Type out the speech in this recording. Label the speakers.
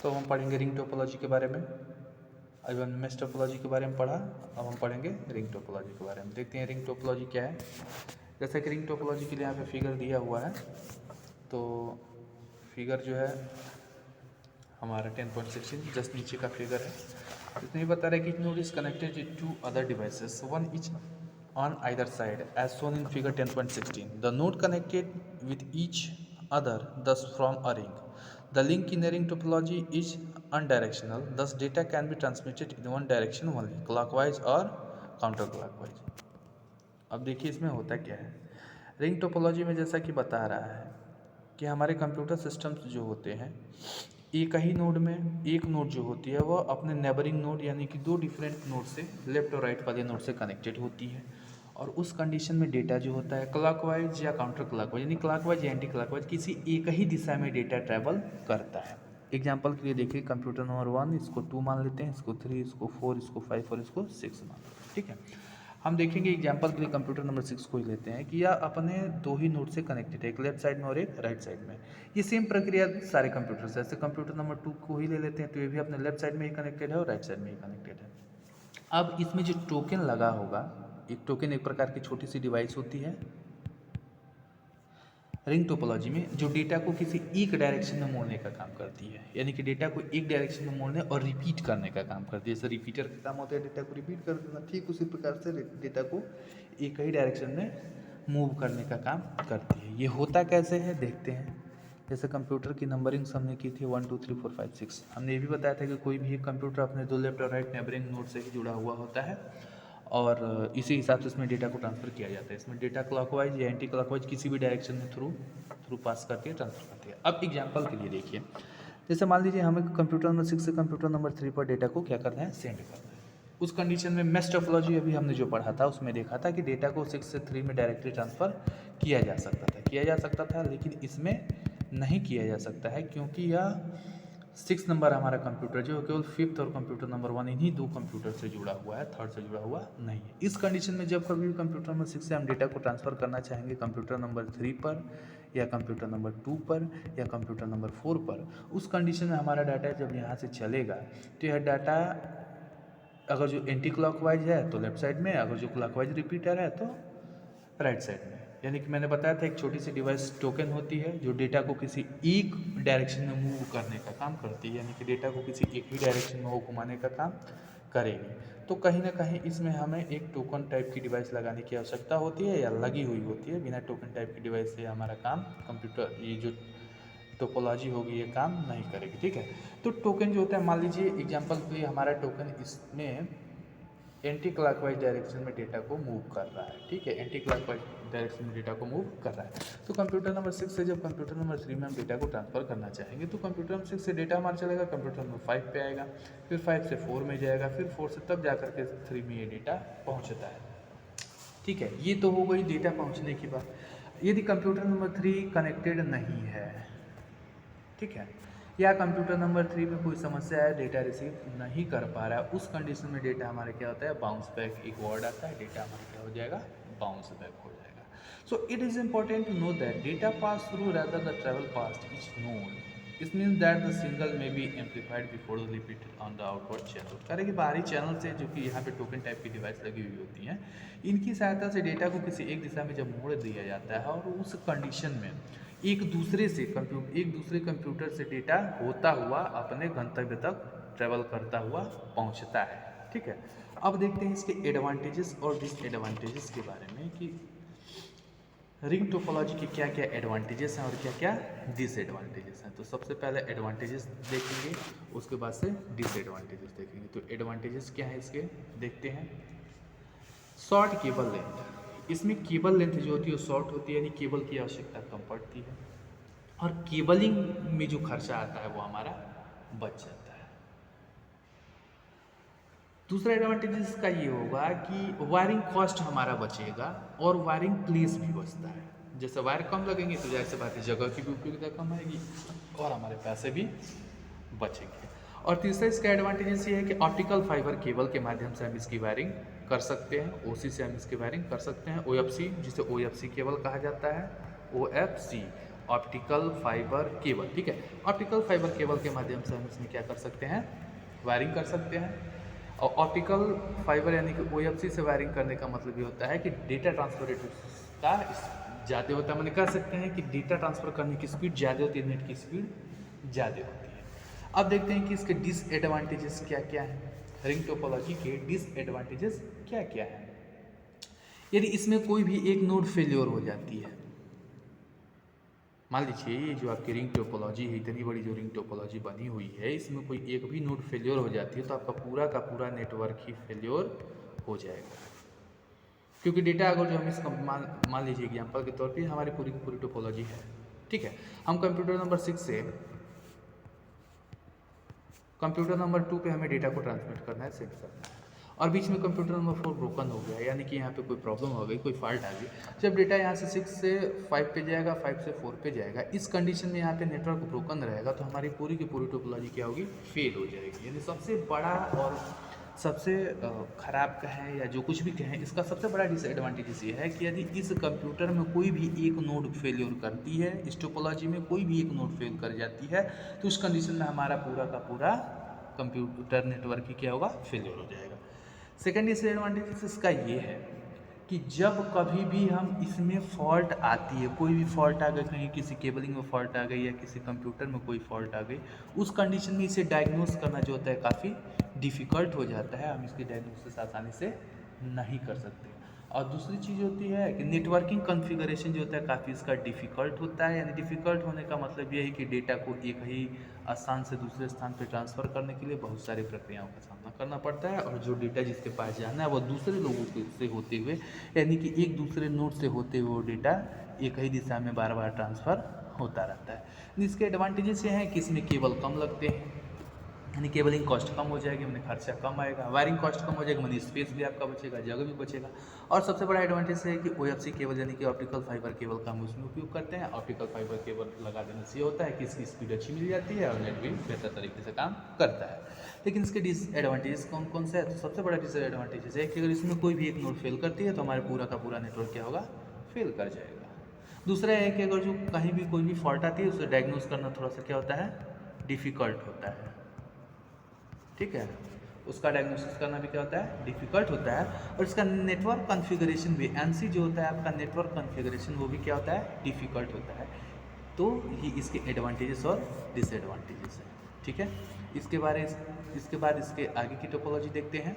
Speaker 1: तो हम पढ़ेंगे रिंग टोपोलॉजी के बारे में। अभी हमने मेश टोपोलॉजी के बारे में पढ़ा, अब हम पढ़ेंगे रिंग टोपोलॉजी के बारे में। देखते हैं रिंग टोपोलॉजी क्या है। जैसा कि रिंग टोपोलॉजी के लिए यहाँ पे फिगर दिया हुआ है, तो फिगर जो है हमारा 10.16 जस्ट नीचे का फिगर है। इसमें बता रहा है कि node is connected to other devices one each on either side as shown in figure 10.16. The node connected with each other thus form a ring. The link in a ring topology is unidirectional, thus data can be transmitted in one direction only, clockwise or counterclockwise. अब देखिए इसमें होता क्या है। Ring topology में जैसा कि बता रहा है कि हमारे कंप्यूटर सिस्टम्स जो होते हैं, एक ही नोड में एक नोड जो होती है वह अपने नेबरिंग नोड यानी कि दो डिफरेंट नोड से लेफ्ट और राइट वाले नोड से कनेक्टेड होती है। और उस कंडीशन में डेटा जो होता है क्लॉकवाइज या काउंटर क्लॉकवाइज यानी क्लॉकवाइज या एंटी क्लॉकवाइज किसी एक ही दिशा में डेटा ट्रैवल करता है। एग्जाम्पल के लिए देखिए, कंप्यूटर नंबर 1 इसको 2 मान लेते हैं, इसको 3, इसको 4, इसको 5 और इसको 6 मान लेते हैं। ठीक है, हम देखेंगे एग्जाम्पल के लिए कंप्यूटर नंबर 6 को ही लेते हैं कि यह अपने दो ही नोड से कनेक्टेड है, एक लेफ्ट साइड में और एक राइट साइड में। ये सेम प्रक्रिया सारे कंप्यूटर से, जैसे कंप्यूटर नंबर 2 को ही ले लेते हैं तो ये भी अपने लेफ्ट साइड में ही कनेक्टेड है और राइट साइड में ही कनेक्टेड है। अब इसमें जो टोकन लगा होगा, एक टोकन एक प्रकार की छोटी सी डिवाइस होती है रिंग टोपोलॉजी में, जो डेटा को किसी एक डायरेक्शन में मोड़ने का काम करती है, यानी कि डेटा को एक डायरेक्शन में मोड़ने और रिपीट करने का काम करती है। जैसे रिपीटर का काम होता है डेटा को रिपीट कर देना, ठीक उसी प्रकार से डेटा को एक ही डायरेक्शन में मूव करने का काम करती है। ये होता कैसे है देखते हैं। जैसे कंप्यूटर की नंबरिंग हमने की थी 1 2 3 4 5 6। हमने ये भी बताया था कि कोई भी एक कंप्यूटर अपने दो लेफ्ट और राइट नेबरिंग नोड से ही जुड़ा हुआ होता है और इसी हिसाब से इसमें डेटा को ट्रांसफ़र किया जाता है। इसमें डेटा क्लॉकवाइज या एंटी क्लॉकवाइज किसी भी डायरेक्शन में थ्रू पास करके ट्रांसफ़र करती है। अब एग्जांपल के लिए देखिए, जैसे मान लीजिए हमें कंप्यूटर नंबर 6 से कंप्यूटर नंबर 3 पर डेटा को क्या करना है, सेंड करना है। उस कंडीशन में मेश टोपोलॉजी अभी हमने जो पढ़ा था उसमें देखा था कि डेटा को 6 से 3 में डायरेक्टली ट्रांसफ़र किया जा सकता था, लेकिन इसमें नहीं किया जा सकता है क्योंकि यह 6 नंबर हमारा कंप्यूटर जो केवल 5th और कंप्यूटर नंबर 1 इन्हीं दो कंप्यूटर से जुड़ा हुआ है, 3rd से जुड़ा हुआ नहीं है। इस कंडीशन में जब कभी भी कंप्यूटर नंबर 6 से हम डेटा को ट्रांसफ़र करना चाहेंगे कंप्यूटर नंबर 3 पर या कंप्यूटर नंबर 2 पर या कंप्यूटर नंबर 4 पर, उस कंडीशन में हमारा डाटा जब यहाँ से चलेगा तो यह डाटा अगर जो एंटी क्लॉकवाइज है तो लेफ्ट साइड में, अगर जो क्लॉकवाइज रिपीटर है तो राइट साइड में। यानी कि मैंने बताया था एक छोटी सी डिवाइस टोकन होती है जो डेटा को किसी एक डायरेक्शन में मूव करने का काम करती है, यानी कि डेटा को किसी एक ही डायरेक्शन में वो घुमाने का काम करेगी। तो कहीं ना कहीं इसमें हमें एक टोकन टाइप की डिवाइस लगाने की आवश्यकता होती है या लगी हुई होती है। बिना टोकन टाइप की डिवाइस से हमारा काम कंप्यूटर ये जो टोपोलॉजी होगी ये काम नहीं करेगी। ठीक है, तो टोकन जो होता है, मान लीजिए एग्जाम्पल के लिए हमारा टोकन इसमें एंटी क्लॉकवाइज डायरेक्शन में डेटा को मूव कर रहा है। ठीक है, एंटी क्लॉकवाइज डायरेक्शन में डेटा को मूव कर रहा है। तो कंप्यूटर नंबर 6 से जब कंप्यूटर नंबर 3 में हम डेटा को ट्रांसफ़र करना चाहेंगे तो कंप्यूटर नंबर 6 से डेटा हमारा चलेगा कंप्यूटर नंबर 5 पे आएगा, फिर 5 से 4 में जाएगा, फिर 4 से तब जा करके 3 में ये डेटा पहुँचता है। ठीक है, ये तो हो गई डेटा पहुँचने की बात। यदि कंप्यूटर नंबर 3 कनेक्टेड नहीं है, ठीक है, या कंप्यूटर नंबर 3 में कोई समस्या है, डेटा रिसीव नहीं कर पा रहा है, उस कंडीशन में डेटा हमारे क्या होता है, बाउंस बैक एक वर्ड आता है, डेटा हमारा क्या हो जाएगा, बाउंस बैक हो जाएगा। So it is important to know that data pass through rather the travel past is known. This means that the single may be amplified before repeated on the outward channel. कह रहे कि बाहरी channel से जो कि यहाँ पे token type की डिवाइस लगी हुई होती हैं, इनकी सहायता से डेटा को किसी एक दिशा में जब मोड़ दिया जाता है और उस कंडीशन में एक दूसरे कंप्यूटर से डेटा होता हुआ अपने गंतव्य तक ट्रेवल करता हुआ पहुंचता है। ठीक है, अब देखते हैं इसके एडवांटेजेस और डिसएडवांटेजेस के बारे में कि रिंग टोपोलॉजी के क्या क्या एडवांटेजेस हैं और क्या क्या डिसएडवांटेजेस हैं। तो सबसे पहले एडवांटेजेस देखेंगे, उसके बाद से डिसएडवांटेजेस देखेंगे। तो एडवांटेजेस क्या है इसके देखते हैं। शॉर्ट केबल लेंथ, इसमें केबल लेंथ जो होती है वो शॉर्ट होती है, यानी केबल की आवश्यकता कम पड़ती है और केबलिंग में जो खर्चा आता है वो हमारा बच जाता है। दूसरा एडवांटेज इसका ये होगा कि वायरिंग कॉस्ट हमारा बचेगा और वायरिंग प्लेस भी बचता है। जैसे वायर कम लगेंगे तो जाहिर सी बात है जगह की भी उपयोगिता कम आएगी और हमारे पैसे भी बचेंगे। और तीसरा इसका एडवांटेज ये है कि ऑप्टिकल फाइबर केबल के माध्यम से हम इसकी वायरिंग कर सकते हैं, ओसी से हम इसकी वायरिंग कर सकते हैं, ओएफसी जिसे ओएफसी केबल कहा जाता है, ओएफसी। ऑप्टिकल फाइबर केबल, ठीक है। ऑप्टिकल फाइबर केबल के माध्यम से हम इसमें क्या कर सकते हैं, वायरिंग कर सकते हैं। और ऑप्टिकल फाइबर यानी कि OFC से वायरिंग करने का मतलब ये होता है कि डेटा ट्रांसफर रेट का ज़्यादा होता है। मैंने कह सकते हैं कि डेटा ट्रांसफ़र करने की स्पीड ज़्यादा होती है, नेट की स्पीड ज़्यादा होती है। अब देखते हैं कि इसके डिसएडवांटेजेस क्या क्या हैं, रिंग टोपोलॉजी के डिसएडवांटेजेस क्या क्या हैं। यदि इसमें कोई भी एक नोड फेल्योर हो जाती है, मान लीजिए ये जो आपकी रिंग टोपोलॉजी है, इतनी बड़ी जो रिंग टोपोलॉजी बनी हुई है, इसमें कोई एक भी नोड फेल्योर हो जाती है तो आपका पूरा का पूरा नेटवर्क ही फेल्योर हो जाएगा। क्योंकि डेटा अगर जो हम इस मान लीजिए एग्जाम्पल के तौर पे हमारी पूरी की पूरी टोपोलॉजी है, ठीक है। हम कंप्यूटर नंबर 6 से कंप्यूटर नंबर 2 पे हमें डेटा को ट्रांसमिट करना है, सेंड करना है, और बीच में कंप्यूटर नंबर 4 ब्रोकन हो गया, यानी कि यहाँ पे कोई प्रॉब्लम हो गई, कोई फॉल्ट आ गई। जब डेटा यहाँ से 6 से 5 पे जाएगा, 5 से 4 पे जाएगा, इस कंडीशन में यहाँ पे नेटवर्क ब्रोकन रहेगा तो हमारी पूरी की पूरी टोपोलॉजी क्या होगी, फेल हो जाएगी। यानी सबसे बड़ा और सबसे ख़राब कहें या जो कुछ भी कहें, इसका सबसे बड़ा डिसएडवांटेज ये है कि यदि इस कंप्यूटर में कोई भी एक नोड फेलियर करती है, इस टोपोलॉजी में कोई भी एक नोड फेल कर जाती है, तो उस कंडीशन में हमारा पूरा का पूरा कंप्यूटर नेटवर्क ही क्या होगा, फेलियर हो जाएगा। सेकेंड डिसएडवांटेज इसका ये है कि जब कभी भी हम इसमें फॉल्ट आती है, कोई भी फॉल्ट आ गई, कहीं किसी केबलिंग में फॉल्ट आ गई या किसी कंप्यूटर में कोई फॉल्ट आ गई, उस कंडीशन में इसे डायग्नोस करना जो होता है काफ़ी डिफ़िकल्ट हो जाता है, हम इसकी डायग्नोसिस आसानी से नहीं कर सकते। और दूसरी चीज़ होती है कि नेटवर्किंग कॉन्फ़िगरेशन जो होता है काफ़ी इसका डिफ़िकल्ट होता है। यानी डिफ़िकल्ट होने का मतलब ये है कि डेटा को एक ही स्थान से दूसरे स्थान पर ट्रांसफ़र करने के लिए बहुत सारी प्रक्रियाओं का सामना करना पड़ता है, और जो डेटा जिसके पास जाना है वो दूसरे लोगों से होते हुए, यानी कि एक दूसरे नोड से होते हुए वो डेटा एक ही दिशा में बार बार ट्रांसफ़र होता रहता है। इसके एडवांटेजेस ये हैं कि इसमें केबल कम लगते हैं, यानी केबलिंग कॉस्ट कम हो जाएगी, मैंने खर्चा कम आएगा, वायरिंग कॉस्ट कम हो जाएगी, मैंने स्पेस भी आपका बचेगा, जगह भी बचेगा। और सबसे बड़ा एडवांटेज है कि OFC केबल यानी कि ऑप्टिकल फाइबर केबल का हम उसमें उपयोग करते हैं। ऑप्टिकल फाइबर केबल लगा देने से ये होता है कि इसकी स्पीड अच्छी मिल जाती है और नेट भी बेहतर तरीके से काम करता है। लेकिन इसके डिसएडवांटेजेस कौन कौन से है, तो सबसे बड़ा डिसएडवांटेज है कि अगर इसमें कोई भी एक नोड फेल करती है तो हमारे पूरा का पूरा नेटवर्क क्या होगा, फेल कर जाएगा। दूसरा है कि अगर जो कहीं भी कोई भी फॉल्ट आती है उसे डायग्नोस करना थोड़ा सा क्या होता है, डिफ़िकल्ट होता है, ठीक है। उसका डायग्नोसिस करना भी क्या होता है, डिफ़िकल्ट होता है। और इसका नेटवर्क कॉन्फ़िगरेशन भी, NC जो होता है आपका नेटवर्क कॉन्फ़िगरेशन, वो भी क्या होता है, डिफ़िकल्ट होता है। तो ये इसके एडवांटेजेस और डिसएडवांटेजेस हैं, ठीक है। इसके बाद इसके आगे की टोपोलॉजी देखते हैं।